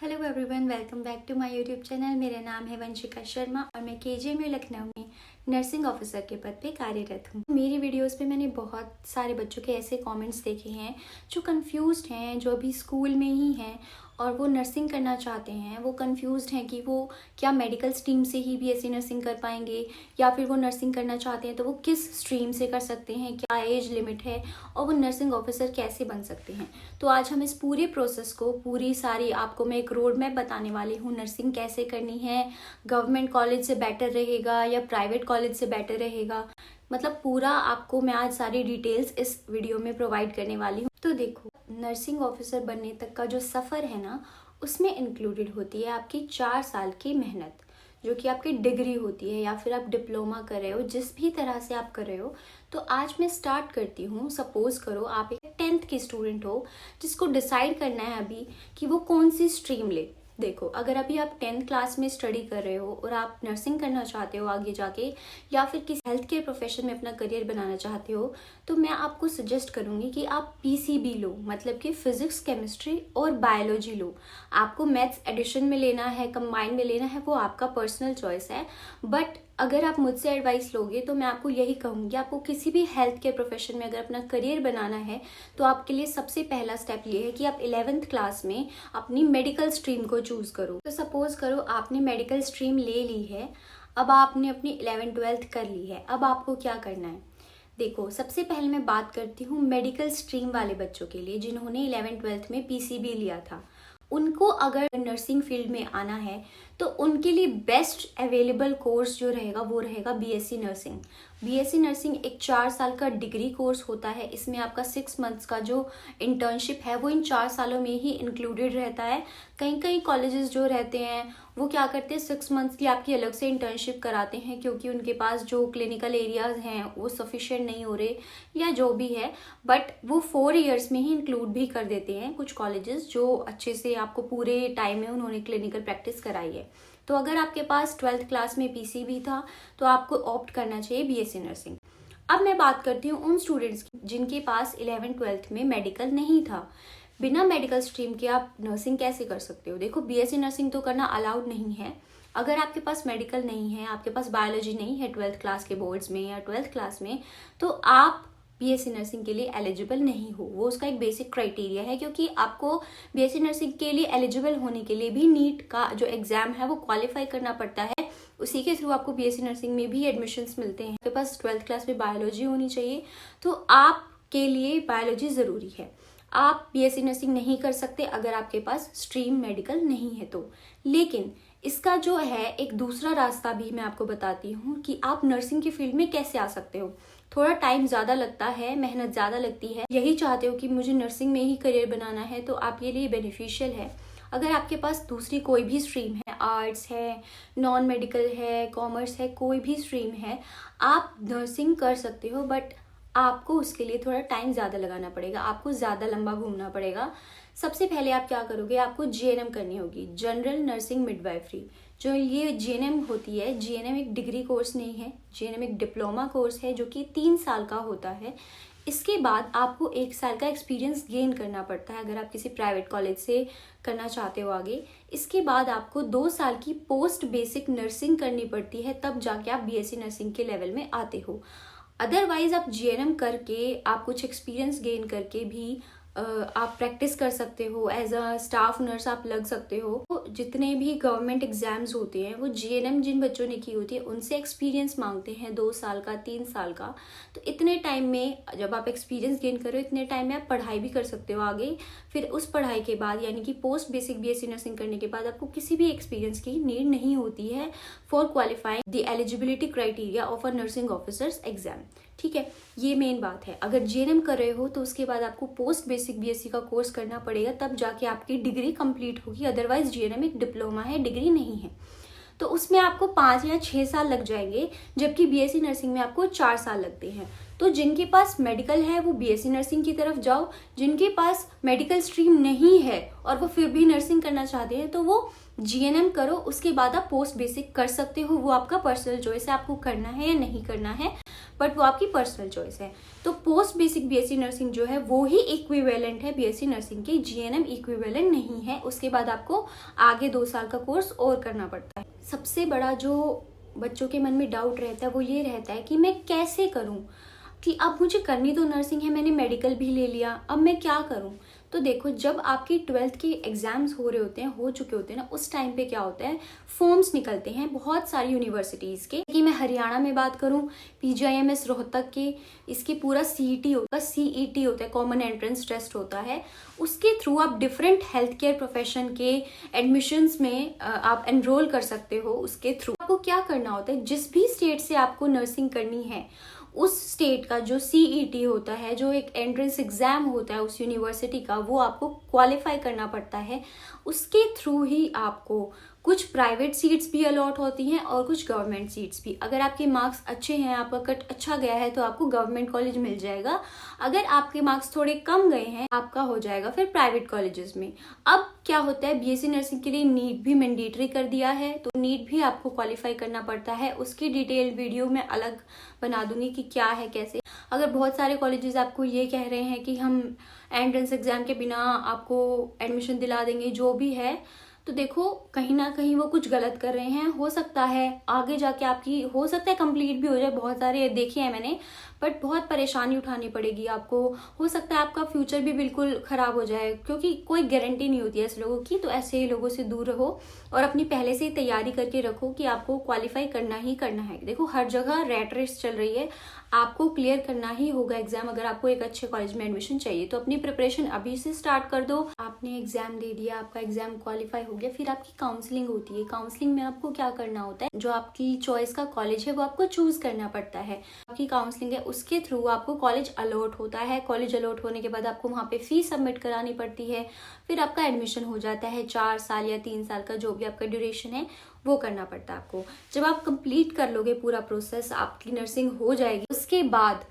Hello everyone, welcome back to my YouTube channel. मेरा नाम है वंशिका शर्मा और मैं केजीएमयू लखनऊ में नर्सिंग ऑफिसर के पद पे कार्यरत हूँ। मेरी वीडियोस पे मैंने बहुत सारे बच्चों के ऐसे कमेंट्स देखे हैं जो कंफ्यूज्ड हैं, जो अभी स्कूल में ही हैं और वो नर्सिंग करना चाहते हैं। वो कंफ्यूज्ड हैं कि वो क्या मेडिकल स्ट्रीम से ही बीएससी नर्सिंग कर पाएंगे या फिर वो नर्सिंग करना चाहते हैं तो वो किस स्ट्रीम से कर सकते हैं, क्या एज लिमिट है और वो नर्सिंग ऑफिसर कैसे बन सकते हैं। तो आज हम इस पूरे प्रोसेस को, पूरी सारी आपको मैं एक रोड मैप बताने वाली हूँ। नर्सिंग कैसे करनी है, गवर्नमेंट कॉलेज से बेटर रहेगा या प्राइवेट कॉलेज से बेटर रहेगा, मतलब पूरा आपको मैं आज सारी डिटेल्स इस वीडियो में प्रोवाइड करने वाली हूँ। तो देखो, नर्सिंग ऑफिसर बनने तक का जो सफ़र है ना, उसमें इंक्लूडेड होती है आपकी 4 साल की मेहनत, जो कि आपकी डिग्री होती है या फिर आप डिप्लोमा कर रहे हो, जिस भी तरह से आप कर रहे हो। तो आज मैं स्टार्ट करती हूँ। सपोज करो आप एक 10th की स्टूडेंट हो जिसको डिसाइड करना है अभी कि वो कौन सी स्ट्रीम ले। देखो, अगर अभी आप 10th क्लास में स्टडी कर रहे हो और आप नर्सिंग करना चाहते हो आगे जाके या फिर किसी हेल्थ केयर प्रोफेशन में अपना करियर बनाना चाहते हो, तो मैं आपको सजेस्ट करूंगी कि आप पीसीबी लो, मतलब कि फिजिक्स, केमिस्ट्री और बायोलॉजी लो। आपको मैथ्स एडिशन में लेना है, कंबाइन में लेना है, वो आपका पर्सनल चॉइस है। बट अगर आप मुझसे एडवाइस लोगे तो मैं आपको यही कहूँगी, आपको किसी भी हेल्थ केयर प्रोफेशन में अगर अपना करियर बनाना है तो आपके लिए सबसे पहला स्टेप ये है कि आप 11th क्लास में अपनी मेडिकल स्ट्रीम को चूज करो। तो सपोज करो आपने मेडिकल स्ट्रीम ले ली है, अब आपने अपनी 11th-12th कर ली है, अब आपको क्या करना है। देखो, सबसे पहले मैं बात करती हूँ मेडिकल स्ट्रीम वाले बच्चों के लिए जिन्होंने 11th-12th में पीसीबी लिया था। उनको अगर नर्सिंग फील्ड में आना है तो उनके लिए बेस्ट अवेलेबल कोर्स जो रहेगा वो रहेगा बीएससी नर्सिंग। बीएससी नर्सिंग एक 4 साल का डिग्री कोर्स होता है। इसमें आपका 6 मंथ्स का जो इंटर्नशिप है वो इन 4 सालों में ही इंक्लूडेड रहता है। कई कई कॉलेजेस जो रहते हैं वो क्या करते हैं, 6 मंथ्स की आपकी अलग से इंटर्नशिप कराते हैं क्योंकि उनके पास जो क्लिनिकल एरियाज हैं वो सफिशिएंट नहीं हो रहे या जो भी है। बट वो 4 ईयर्स में ही इंक्लूड भी कर देते हैं कुछ कॉलेजेस जो अच्छे से आपको पूरे टाइम में उन्होंने क्लिनिकल प्रैक्टिस कराई है। तो अगर आपके पास 12th क्लास में पीसीबी था तो आपको ऑप्ट करना चाहिए बीएससी नर्सिंग। अब मैं बात करती हूँ उन स्टूडेंट्स की जिनके पास 11th-12th में मेडिकल नहीं था। बिना मेडिकल स्ट्रीम के आप नर्सिंग कैसे कर सकते हो। देखो, बीएससी नर्सिंग तो करना अलाउड नहीं है। अगर आपके पास मेडिकल नहीं है, आपके पास बायोलॉजी नहीं है 12th क्लास के बोर्ड्स में या 12th क्लास में, तो आप बीएससी नर्सिंग के लिए एलिजिबल नहीं हो। वो उसका एक बेसिक क्राइटेरिया है क्योंकि आपको बीएससी नर्सिंग के लिए एलिजिबल होने के लिए भी नीट का जो एग्जाम है वो क्वालिफाई करना पड़ता है। उसी के थ्रू आपको बीएससी नर्सिंग में भी एडमिशन्स मिलते हैं। आपके पास 12th क्लास में बायोलॉजी होनी चाहिए, तो आपके लिए बायोलॉजी ज़रूरी है। आप बीएससी नर्सिंग नहीं कर सकते अगर आपके पास स्ट्रीम मेडिकल नहीं है तो। लेकिन इसका जो है एक दूसरा रास्ता भी मैं आपको बताती हूँ कि आप नर्सिंग की फील्ड में कैसे आ सकते हो। थोड़ा टाइम ज़्यादा लगता है, मेहनत ज़्यादा लगती है। यही चाहते हो कि मुझे नर्सिंग में ही करियर बनाना है तो आपके लिए बेनिफिशियल है। अगर आपके पास दूसरी कोई भी स्ट्रीम है, आर्ट्स है, नॉन मेडिकल है, कॉमर्स है, कोई भी स्ट्रीम है, आप नर्सिंग कर सकते हो। बट आपको उसके लिए थोड़ा टाइम ज़्यादा लगाना पड़ेगा, आपको ज़्यादा लंबा घूमना पड़ेगा। सबसे पहले आप क्या करोगे, आपको जीएनएम करनी होगी, जनरल नर्सिंग मिडवाइफरी। जो ये जीएनएम होती है, जीएनएम एक डिग्री कोर्स नहीं है, जीएनएम एक डिप्लोमा कोर्स है जो कि 3 साल का होता है। इसके बाद आपको 1 साल का एक्सपीरियंस गेन करना पड़ता है अगर आप किसी प्राइवेट कॉलेज से करना चाहते हो आगे। इसके बाद आपको 2 साल की पोस्ट बेसिक नर्सिंग करनी पड़ती है, तब जाके आप बीएससी नर्सिंग के लेवल में आते हो। अदरवाइज आप जीएनएम करके, आप कुछ एक्सपीरियंस गेन करके भी आप प्रैक्टिस कर सकते हो, एज अ स्टाफ नर्स आप लग सकते हो। तो जितने भी गवर्नमेंट एग्जाम्स होते हैं वो जीएनएम जिन बच्चों ने की होती है उनसे एक्सपीरियंस मांगते हैं, 2 साल का, 3 साल का। तो इतने टाइम में जब आप एक्सपीरियंस गेन करो, इतने टाइम में आप पढ़ाई भी कर सकते हो आगे। फिर उस पढ़ाई के बाद यानी कि पोस्ट बेसिक बीएससी नर्सिंग करने के बाद आपको किसी भी एक्सपीरियंस की नीड नहीं होती है for qualifying the eligibility criteria of a nursing officers exam. ठीक है, ये मेन बात है। अगर जीएनएम कर रहे हो तो उसके बाद आपको पोस्ट बेसिक बीएससी का कोर्स करना पड़ेगा, तब जाके आपकी डिग्री कंप्लीट होगी। अदरवाइज जीएनएम एक डिप्लोमा है, डिग्री नहीं है। तो उसमें आपको 5 या 6 साल लग जाएंगे, जबकि बीएससी नर्सिंग में आपको 4 साल लगते हैं। तो जिनके पास मेडिकल है वो बीएससी नर्सिंग की तरफ जाओ, जिनके पास मेडिकल स्ट्रीम नहीं है और वो फिर भी नर्सिंग करना चाहते हैं तो वो जीएनएम करो, उसके बाद आप पोस्ट बेसिक कर सकते हो। वो आपका पर्सनल चॉइस है, आपको करना है या नहीं करना है, बट वो आपकी पर्सनल चॉइस है। तो पोस्ट बेसिक बीएससी नर्सिंग जो है वो ही इक्विवेलेंट है बीएससी नर्सिंग के, जीएनएम इक्विवेलेंट नहीं है। उसके बाद आपको आगे 2 साल का कोर्स और करना पड़ता है। सबसे बड़ा जो बच्चों के मन में डाउट रहता है वो ये रहता है कि मैं कैसे करूं, कि अब मुझे करनी तो नर्सिंग है, मैंने मेडिकल भी ले लिया, अब मैं क्या करूं। तो देखो, जब आपकी 12th के एग्जाम्स हो रहे होते हैं, हो चुके होते हैं ना, उस टाइम पे क्या होता है, फॉर्म्स निकलते हैं बहुत सारी यूनिवर्सिटीज़ के। कि मैं हरियाणा में बात करूं, पीजीआईएमएस रोहतक के, इसके पूरा सीईटी होता है, सीईटी होता है, कॉमन एंट्रेंस टेस्ट होता है। उसके थ्रू आप डिफरेंट हेल्थ केयर प्रोफेशन के एडमिशन्स में आप एनरोल कर सकते हो। उसके थ्रू आपको क्या करना होता है, जिस भी स्टेट से आपको नर्सिंग करनी है उस स्टेट का जो सीईटी होता है, जो एक एंट्रेंस एग्जाम होता है उस यूनिवर्सिटी का, वो आपको क्वालिफाई करना पड़ता है। उसके थ्रू ही आपको कुछ प्राइवेट सीट्स भी अलॉट होती हैं और कुछ गवर्नमेंट सीट्स भी। अगर आपके मार्क्स अच्छे हैं, आपका कट अच्छा गया है, तो आपको गवर्नमेंट कॉलेज मिल जाएगा। अगर आपके मार्क्स थोड़े कम गए हैं, आपका हो जाएगा फिर प्राइवेट कॉलेजेस में। अब क्या होता है, बीएससी नर्सिंग के लिए नीट भी मैंडेटरी कर दिया है, तो नीट भी आपको क्वालिफाई करना पड़ता है। उसकी डिटेल वीडियो मैं अलग बना दूंगी कि क्या है कैसे। अगर बहुत सारे कॉलेजेस आपको ये कह रहे हैं कि हम एंट्रेंस एग्जाम के बिना आपको एडमिशन दिला देंगे, जो भी है, तो देखो कहीं ना कहीं वो कुछ गलत कर रहे हैं। हो सकता है आगे जाके आपकी, हो सकता है कंप्लीट भी हो जाए, बहुत सारे देखे हैं मैंने, बट बहुत परेशानी उठानी पड़ेगी आपको। हो सकता है आपका फ्यूचर भी बिल्कुल खराब हो जाए, क्योंकि कोई गारंटी नहीं होती है ऐसे लोगों की। तो ऐसे ही लोगों से दूर रहो और अपनी पहले से ही तैयारी करके रखो कि आपको क्वालिफाई करना ही करना है। देखो हर जगह रैट रेस चल रही है, आपको क्लियर करना ही होगा एग्जाम अगर आपको एक अच्छे कॉलेज में एडमिशन चाहिए। तो अपनी प्रिपरेशन अभी से स्टार्ट कर दो। आपने एग्जाम दे दिया, आपका एग्जाम क्वालिफाई हो गया, फिर आपकी काउंसलिंग होती है। काउंसलिंग में आपको क्या करना होता है, जो आपकी चॉइस का कॉलेज है वो आपको चूज करना पड़ता है। आपकी काउंसलिंग है, उसके थ्रू आपको कॉलेज अलॉट होता है। कॉलेज अलॉट होने के बाद आपको वहाँ पे फीस सबमिट करानी पड़ती है, फिर आपका एडमिशन हो जाता है। 4 साल या 3 साल का जो भी आपका ड्यूरेशन है वो करना पड़ता है आपको। जब आप कंप्लीट कर लोगे पूरा प्रोसेस, आपकी नर्सिंग हो जाएगी। उसके बाद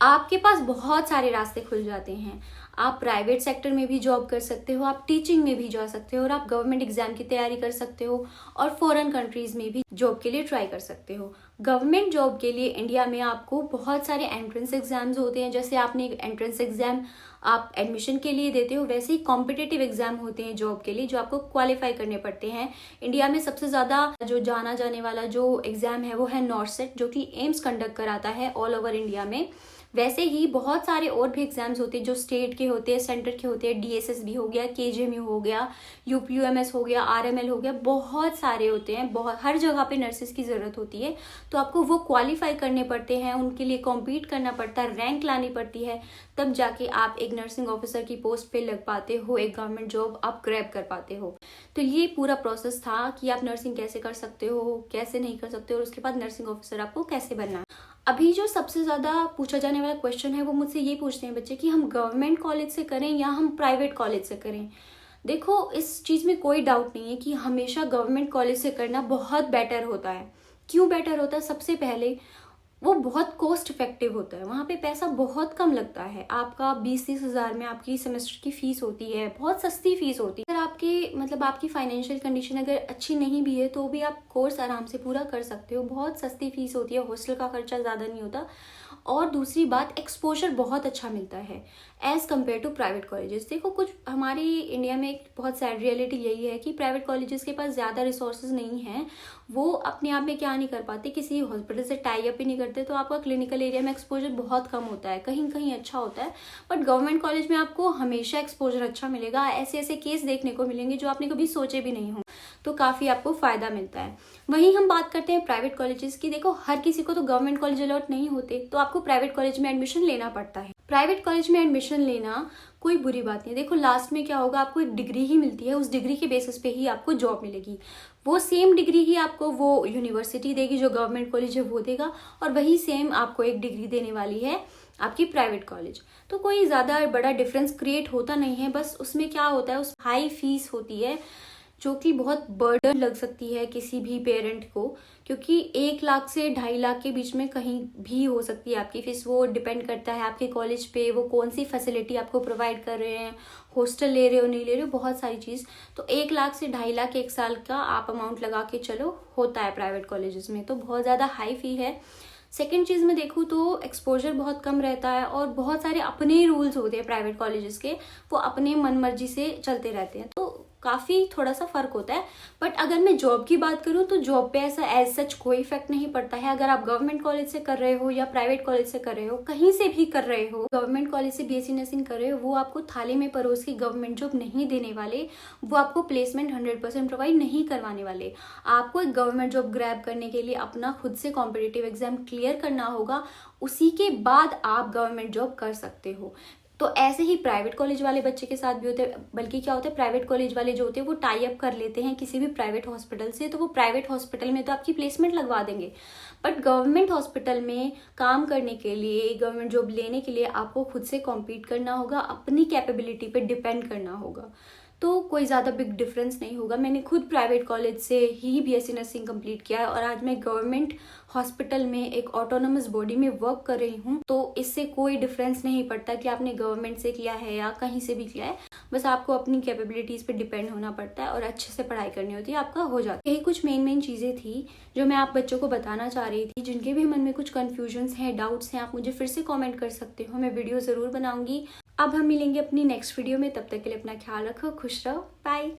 आपके पास बहुत सारे रास्ते खुल जाते हैं। आप प्राइवेट सेक्टर में भी जॉब कर सकते हो, आप टीचिंग में भी जा सकते हो, और आप गवर्नमेंट एग्जाम की तैयारी कर सकते हो, और फॉरेन कंट्रीज में भी जॉब के लिए ट्राई कर सकते हो। गवर्नमेंट जॉब के लिए इंडिया में आपको बहुत सारे एंट्रेंस एग्जाम्स होते हैं। जैसे आपने एंट्रेंस एग्जाम आप एडमिशन के लिए देते हो, वैसे ही कॉम्पिटिटिव एग्जाम होते हैं जॉब के लिए, जो आपको क्वालिफाई करने पड़ते हैं। इंडिया में सबसे ज्यादा जो जाना जाने वाला जो एग्जाम है वो है नॉर्सेट, जो कि एम्स कंडक्ट कराता है ऑल ओवर इंडिया में। वैसे ही बहुत सारे और भी एग्जाम्स होते हैं जो स्टेट के होते हैं, सेंटर के होते हैं। डीएसएस भी हो गया, केजेएमयू हो गया, यूपीयूएमएस हो गया, आरएमएल हो गया, बहुत सारे होते हैं। बहुत हर जगह पे नर्सेस की जरूरत होती है, तो आपको वो क्वालिफाई करने पड़ते हैं, उनके लिए कॉम्पीट करना पड़ता है, रैंक लानी पड़ती है, तब जाके आप एक नर्सिंग ऑफिसर की पोस्ट पे लग पाते हो, एक गवर्नमेंट जॉब आप ग्रैब कर पाते हो। तो ये पूरा प्रोसेस था कि आप नर्सिंग कैसे कर सकते हो, कैसे नहीं कर सकते हो, और उसके बाद नर्सिंग ऑफिसर आपको कैसे बनना है। अभी जो सबसे ज्यादा पूछा जाने वाला क्वेश्चन है वो मुझसे ये पूछते हैं बच्चे कि हम गवर्नमेंट कॉलेज से करें या हम प्राइवेट कॉलेज से करें। देखो इस चीज में कोई डाउट नहीं है कि हमेशा गवर्नमेंट कॉलेज से करना बहुत बेटर होता है। क्यों बेटर होता है? सबसे पहले वो बहुत कॉस्ट इफेक्टिव होता है, वहाँ पे पैसा बहुत कम लगता है। आपका 20-30 हज़ार में आपकी सेमेस्टर की फीस होती है, बहुत सस्ती फीस होती है। अगर आपके मतलब आपकी फाइनेंशियल कंडीशन अगर अच्छी नहीं भी है तो भी आप कोर्स आराम से पूरा कर सकते हो। बहुत सस्ती फीस होती है, हॉस्टल का खर्चा ज़्यादा नहीं होता, और दूसरी बात एक्सपोजर बहुत अच्छा मिलता है as compare to private colleges. देखो कुछ हमारी इंडिया में एक बहुत सैड रियलिटी यही है कि प्राइवेट कॉलेजेस के पास ज़्यादा रिसोर्सेज नहीं हैं, वो अपने आप में क्या नहीं कर पाते, किसी हॉस्पिटल से टाई अप ही नहीं करते, तो आपका क्लिनिकल एरिया में एक्सपोजर बहुत कम होता है, कहीं कहीं अच्छा होता है। बट गवर्नमेंट कॉलेज में आपको हमेशा एक्सपोजर अच्छा मिलेगा, ऐसे ऐसे केस देखने को मिलेंगे जो आपने कभी सोचे भी नहीं हो, तो काफ़ी आपको फायदा मिलता है। वहीं हम बात करते हैं प्राइवेट कॉलेजेस की। देखो हर किसी को तो गवर्नमेंट कॉलेज अलॉट नहीं होते, तो आपको प्राइवेट कॉलेज में एडमिशन लेना पड़ता है। प्राइवेट कॉलेज में एडमिशन लेना कोई बुरी बात नहीं है। देखो लास्ट में क्या होगा, आपको एक डिग्री ही मिलती है, उस डिग्री के बेसिस पे ही आपको जॉब मिलेगी। वो सेम डिग्री ही आपको वो यूनिवर्सिटी देगी जो गवर्नमेंट कॉलेज है वो देगा, और वही सेम आपको एक डिग्री देने वाली है आपकी प्राइवेट कॉलेज। तो कोई ज़्यादा बड़ा डिफरेंस क्रिएट होता नहीं है, बस उसमें क्या होता है, उस हाई फीस होती है जो कि बहुत बर्डन लग सकती है किसी भी पेरेंट को, क्योंकि 1 लाख से 2.5 लाख के बीच में कहीं भी हो सकती है आपकी फीस। वो डिपेंड करता है आपके कॉलेज पे, वो कौन सी फैसिलिटी आपको प्रोवाइड कर रहे हैं, हॉस्टल ले रहे हो नहीं ले रहे हो, बहुत सारी चीज़। तो 1 लाख से 2.5 लाख 1 साल का आप अमाउंट लगा के चलो, होता है प्राइवेट कॉलेजेस में, तो बहुत ज़्यादा हाई फी है। सेकेंड चीज़ में देखूँ तो एक्सपोजर बहुत कम रहता है और बहुत सारे अपने रूल्स होते हैं प्राइवेट कॉलेजेस के, वो अपने मन मर्जी से चलते रहते हैं, तो काफ़ी थोड़ा सा फ़र्क होता है। बट अगर मैं जॉब की बात करूँ तो जॉब पे ऐसा एज सच कोई इफेक्ट नहीं पड़ता है। अगर आप गवर्नमेंट कॉलेज से कर रहे हो या प्राइवेट कॉलेज से कर रहे हो, कहीं से भी कर रहे हो, गवर्नमेंट कॉलेज से बीएससी नर्सिंग कर रहे हो, वो आपको थाली में परोस की गवर्नमेंट जॉब नहीं देने वाले, वो आपको प्लेसमेंट 100% प्रोवाइड नहीं करवाने वाले। आपको एक गवर्नमेंट जॉब ग्रैब करने के लिए अपना खुद से कॉम्पिटिटिव एग्जाम क्लियर करना होगा, उसी के बाद आप गवर्नमेंट जॉब कर सकते हो। तो ऐसे ही प्राइवेट कॉलेज वाले बच्चे के साथ भी होते हैं। बल्कि क्या होता है, प्राइवेट कॉलेज वाले जो होते हैं वो टाई अप कर लेते हैं किसी भी प्राइवेट हॉस्पिटल से, तो वो प्राइवेट हॉस्पिटल में तो आपकी प्लेसमेंट लगवा देंगे। बट गवर्नमेंट हॉस्पिटल में काम करने के लिए, गवर्नमेंट जॉब लेने के लिए आपको खुद से कॉम्पीट करना होगा, अपनी कैपेबिलिटी पे डिपेंड करना होगा। तो कोई ज़्यादा बिग डिफरेंस नहीं होगा। मैंने खुद प्राइवेट कॉलेज से ही बीएससी नर्सिंग कंप्लीट किया है और आज मैं गवर्नमेंट हॉस्पिटल में एक ऑटोनोमस बॉडी में वर्क कर रही हूँ। तो इससे कोई डिफरेंस नहीं पड़ता कि आपने गवर्नमेंट से किया है या कहीं से भी किया है, बस आपको अपनी कैपेबिलिटीज़ पे डिपेंड होना पड़ता है और अच्छे से पढ़ाई करनी होती है, आपका हो जाता है। यही कुछ मेन चीज़ें थी जो मैं आप बच्चों को बताना चाह रही थी। जिनके भी मन में कुछ कन्फ्यूजन्स हैं, डाउट्स हैं, आप मुझे फिर से कॉमेंट कर सकते हो, मैं वीडियो ज़रूर बनाऊंगी। अब हम मिलेंगे अपनी नेक्स्ट वीडियो में, तब तक के लिए अपना ख्याल रखो, खुश रहो, बाय।